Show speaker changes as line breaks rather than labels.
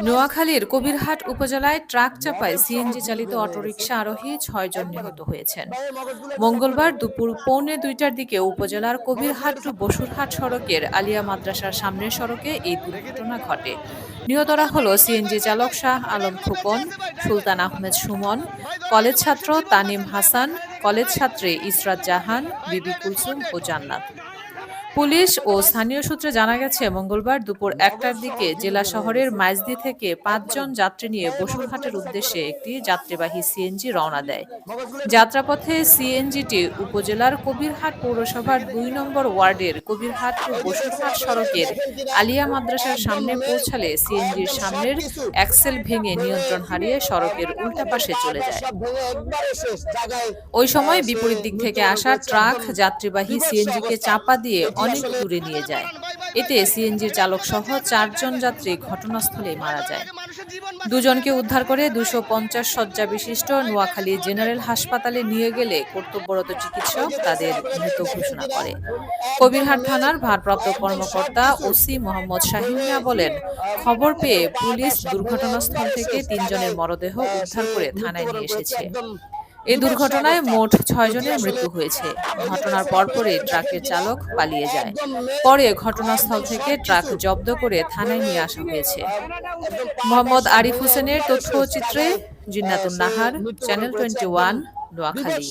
নোয়াখালীর কবিরহাট উপজেলায় ট্রাক চাপায় সিএনজি চালিত অটোরিকশা আরোহী ৬ জন নিহত হয়েছেন। মঙ্গলবার দুপুর পৌনে ২টার দিকে উপজেলার কবিরহাট টু বসুরহাট সড়কের আলিয়া মাদ্রাসার সামনের সড়কে এই দুর্ঘটনা ঘটে। নিহতরা হল সিএনজি চালক শাহ আলম খোকন, সুলতান আহমেদ সুমন, কলেজ ছাত্র তানিম হাসান, কলেজ ছাত্রী ইসরাত জাহান, বিবি কুলসুম ও জান্নাত। পুলিশ ও স্থানীয় সূত্রে জানা গেছে, মঙ্গলবার দুপুর ১টার দিকে জেলা শহরের মাইজদী থেকে ৫ জন যাত্রী নিয়ে বসুরহাটের উদ্দেশ্যে একটি যাত্রীবাহী সিএনজি রওনা দেয়। যাত্রাপথে সিএনজিটি উপজেলার কবিরহাট পৌরসভার ২ নম্বর ওয়ার্ডের কবিরহাট টু বসুরহাট সড়কের আলিয়া মাদ্রাসার সামনে পৌঁছালে সিএনজির সামনের অ্যাক্সেল ভেঙে নিয়ন্ত্রণ হারিয়ে সড়কের উল্টা পাশে চলে যায়। ওই সময় বিপরীত দিক থেকে আসা ট্রাক যাত্রীবাহী সিএনজিকে চাপা দিয়ে অনেক দূরে নিয়ে যায়। এতে সিএনজির চালক সহ ৪ জন যাত্রী ঘটনাস্থলেই মারা যায়। দুজনকে উদ্ধার করে ২৫০ শয্যা বিশিষ্ট নোয়াখালী জেনারেল হাসপাতালে নিয়ে গেলে কর্তব্যরত চিকিৎসক তাদের মৃত ঘোষণা করে। কবিরহাট থানার ভারপ্রাপ্ত কর্মকর্তা ওসি মোহাম্মদ শাহীন মিয়া বলেন, খবর পেয়ে পুলিশ দুর্ঘটনাস্থল থেকে ৩ জনের মরদেহ উদ্ধার করে থানায় নিয়ে এসেছে। এই দুর্ঘটনায় মোট ৬ জনের মৃত্যু হয়েছে। ঘটনার পরপরই ট্রাকের চালক পালিয়ে যায়। পরে ঘটনাস্থল থেকে ট্রাক জব্দ করে থানায় নিয়ে আসা হয়েছে। মোহাম্মদ আরিফ হোসেনের তথ্যচিত্রে জিন্নাতুন নাহার, চ্যানেল 21, নোয়াখালী।